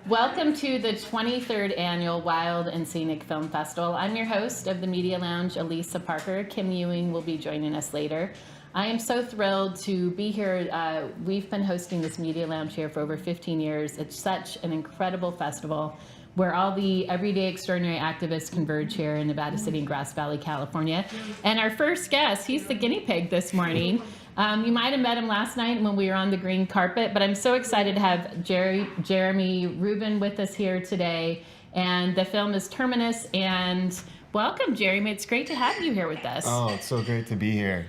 Welcome to the 23rd Annual Wild and Scenic Film Festival. I'm your host of the Media Lounge, Elisa Parker. Kim Ewing will be joining us later. I am so thrilled to be here. We've been hosting this Media Lounge here for over 15 years. It's such an incredible festival where all the everyday extraordinary activists converge here in Nevada City and Grass Valley, California. And our first guest, he's the guinea pig this morning. You might have met him last night when we were on the green carpet, but I'm so excited to have Jeremy Rubingh with us here today. And the film is Terminus. And welcome, Jeremy. It's great to have you here with us. Oh, it's so great to be here.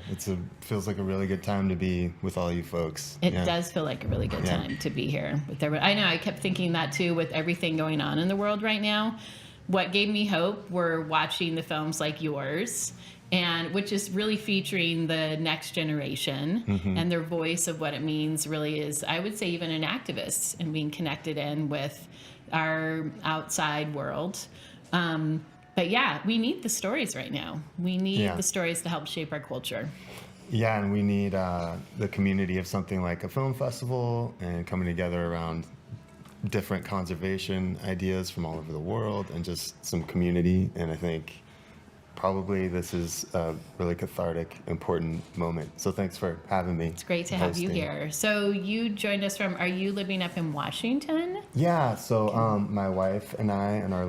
Feels like a really good time to be with all you folks. It does feel like a really good time to be here with everyone. I know, I kept thinking that too with everything going on in the world right now. What gave me hope were watching the films like yours, and which is really featuring the next generation and their voice of what it means really is, I would say, even an activist and being connected in with our outside world. But yeah, we need the stories right now. We need the stories to help shape our culture. Yeah, and we need the community of something like a film festival and coming together around different conservation ideas from all over the world and just some community. And I think probably this is a really cathartic, important moment. So thanks for having me. It's great to have you here. So you joined us are you living up in Washington? Yeah, so my wife and I and our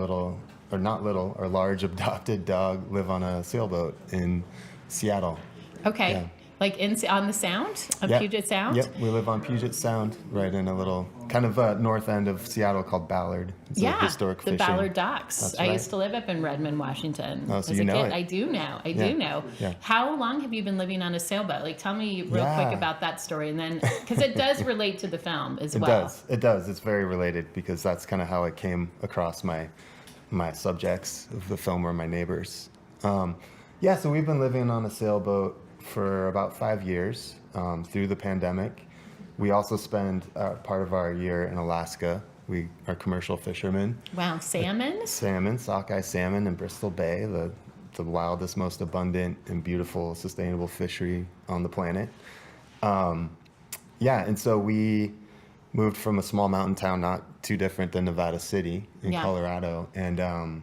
large adopted dog live on a sailboat in Seattle. Okay. Yeah. Like on the Sound? Puget Sound? Yep, we live on Puget Sound, right in a little kind of north end of Seattle called Ballard. It's a historic fishing. Ballard Docks. That's I right. used to live up in Redmond, Washington. Oh, so you know it. I do know. I do know. Yeah. How long have you been living on a sailboat? Like, tell me real quick about that story, and then because it does relate to the film as well. It does. It's very related because that's kind of how I came across my subjects of the film or my neighbors. So we've been living on a sailboat for about 5 years through the pandemic. We also spend part of our year in Alaska. We are commercial fishermen. Wow, salmon? Salmon, sockeye salmon in Bristol Bay, the wildest, most abundant and beautiful sustainable fishery on the planet. And so we moved from a small mountain town, not too different than Nevada City in Colorado, and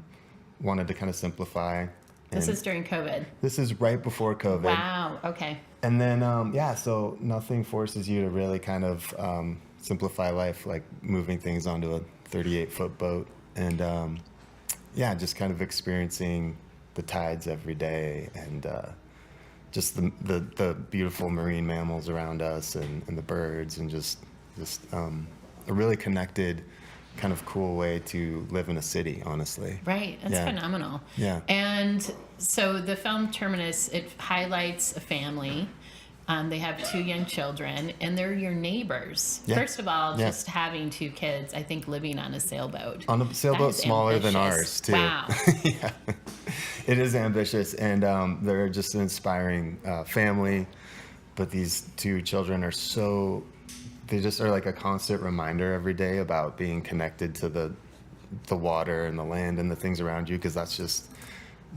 wanted to kind of simplify. This is during COVID. This is right before COVID. Wow, okay. And then, so nothing forces you to really kind of simplify life, like moving things onto a 38-foot boat. And, just kind of experiencing the tides every day and just the beautiful marine mammals around us and the birds and just a really connected, kind of cool way to live in a city, honestly. Right, that's phenomenal. Yeah. And so the film Terminus, it highlights a family. They have 2 young children, and they're your neighbors. Yeah. First of all, just having 2 kids, I think living on a sailboat. On a sailboat smaller than ours, too. Wow. Yeah. It is ambitious, and they're just an inspiring family. But these 2 children are they just are like a constant reminder every day about being connected to the water and the land and the things around you, because that's just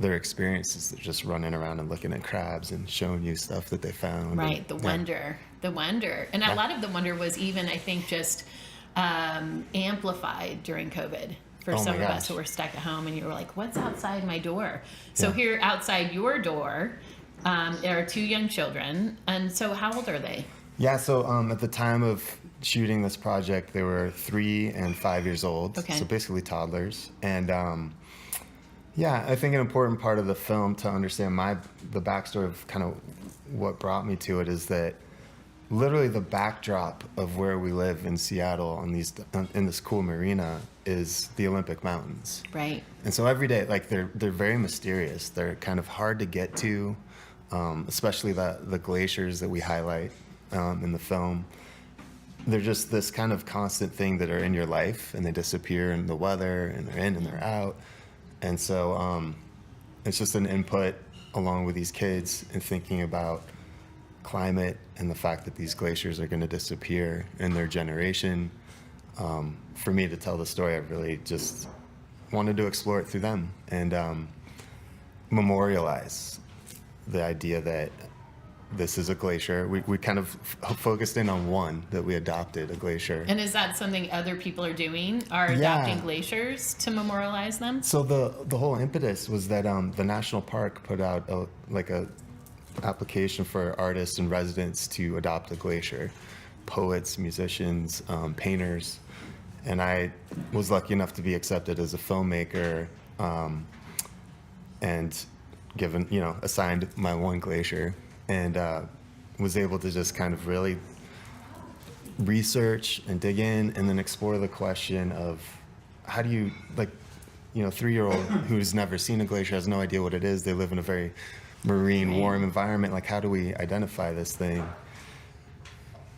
their experiences. They're just running around and looking at crabs and showing you stuff that they found. Right, the wonder. And a lot of the wonder was even, I think, just amplified during COVID for some of us who were stuck at home, and you were like, what's outside my door? So here outside your door, there are 2 young children. And so how old are they? Yeah, so at the time of shooting this project, they were 3 and 5 years old, so basically toddlers. And I think an important part of the film to understand the backstory of kind of what brought me to it is that literally the backdrop of where we live in Seattle in this cool marina is the Olympic Mountains. Right. And so every day, like they're very mysterious. They're kind of hard to get to, especially the glaciers that we highlight in the film. They're just this kind of constant thing that are in your life, and they disappear in the weather, and they're in and they're out. And so it's just an input along with these kids in thinking about climate and the fact that these glaciers are going to disappear in their generation. For me to tell the story, I really just wanted to explore it through them and memorialize the idea that this is a glacier. We kind of focused in on one that we adopted, a glacier. And is that something other people are doing? Are adopting glaciers to memorialize them? So the whole impetus was that the national park put out a application for artists and residents to adopt a glacier, poets, musicians, painters, and I was lucky enough to be accepted as a filmmaker, and given, assigned my one glacier, and was able to just kind of really research and dig in and then explore the question of how do you, 3-year-old who's never seen a glacier, has no idea what it is. They live in a very marine, warm environment. Like, how do we identify this thing?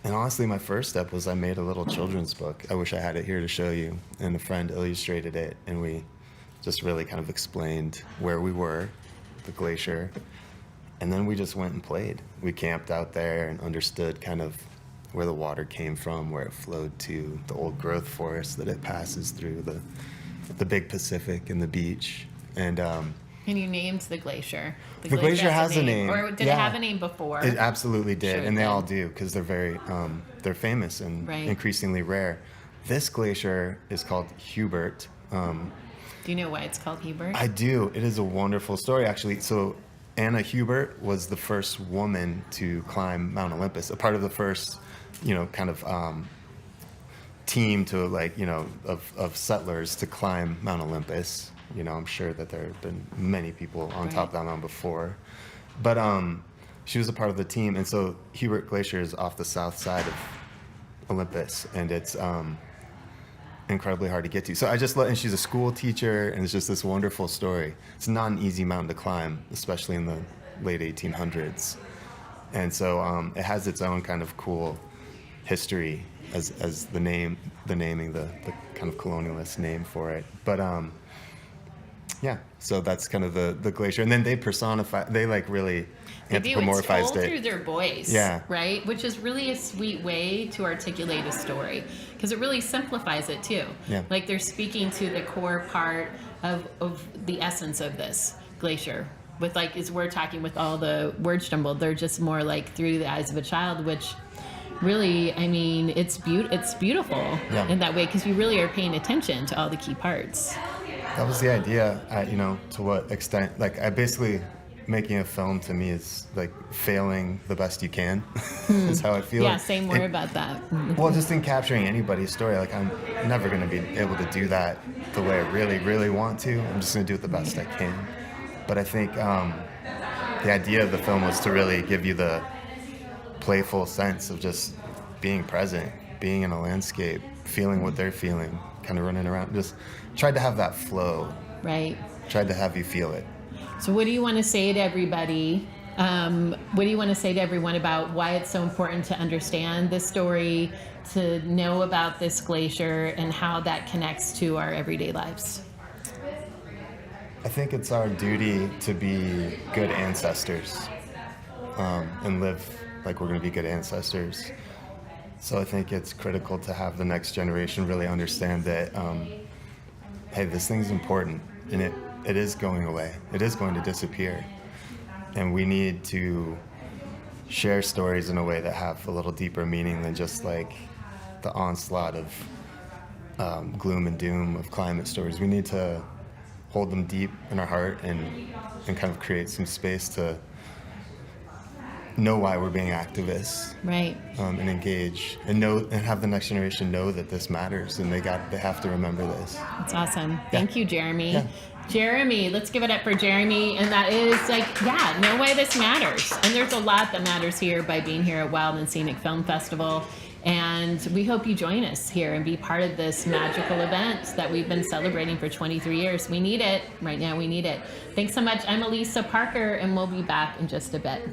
And honestly, my first step was I made a little children's book. I wish I had it here to show you. And a friend illustrated it, and we just really kind of explained where we were, the glacier. And then we just went and played. We camped out there and understood kind of where the water came from, where it flowed to, the old growth forest that it passes through, the big Pacific and the beach. And you named the glacier. The glacier has a name. Or did it have a name before? It absolutely did, Sure, and they all do, because they're very, they're famous and increasingly rare. This glacier is called Hubert. Do you know why it's called Hubert? I do. It is a wonderful story, actually. So Anna Hubert was the first woman to climb Mount Olympus, a part of the first, team to of settlers to climb Mount Olympus. I'm sure that there have been many people on top of that mountain before, but she was a part of the team. And so Hubert Glacier is off the south side of Olympus, and it's incredibly hard to get to. So and she's a school teacher, and it's just this wonderful story. It's not an easy mountain to climb, especially in the late 1800s. And so it has its own kind of cool history as the naming, the kind of colonialist name for it. But yeah, so that's kind of the glacier. And then they really anthropomorphized It's told it through their voice, right? Which is really a sweet way to articulate a story, because it really simplifies it too. Yeah. Like, they're speaking to the core part of the essence of this glacier. With as we're talking with all the words jumbled, they're just more like through the eyes of a child, which really, I mean, it's beautiful in that way, because you really are paying attention to all the key parts. That was the idea, to what extent, I basically, making a film to me is like failing the best you can, is how I feel. Yeah, say more about that. Well, just in capturing anybody's story, I'm never going to be able to do that the way I really, really want to. I'm just going to do it the best I can. But I think the idea of the film was to really give you the playful sense of just being present, being in a landscape, feeling what they're feeling, kind of running around. Just tried to have that flow. Right. Tried to have you feel it. So what do you want to say to everybody? What do you want to say to everyone about why it's so important to understand this story, to know about this glacier, and how that connects to our everyday lives? I think it's our duty to be good ancestors, and live like we're going to be good ancestors. So I think it's critical to have the next generation really understand that, hey, this thing's important, and it is going away. It is going to disappear. And we need to share stories in a way that have a little deeper meaning than just like the onslaught of gloom and doom of climate stories. We need to hold them deep in our heart and kind of create some space to know why we're being activists, right? And engage and have the next generation know that this matters, and they have to remember this. That's awesome. Thank you, Jeremy. Yeah. Jeremy, let's give it up for Jeremy. And that is know why this matters. And there's a lot that matters here by being here at Wild and Scenic Film Festival. And we hope you join us here and be part of this magical event that we've been celebrating for 23 years. We need it. Right now, we need it. Thanks so much. I'm Elisa Parker, and we'll be back in just a bit.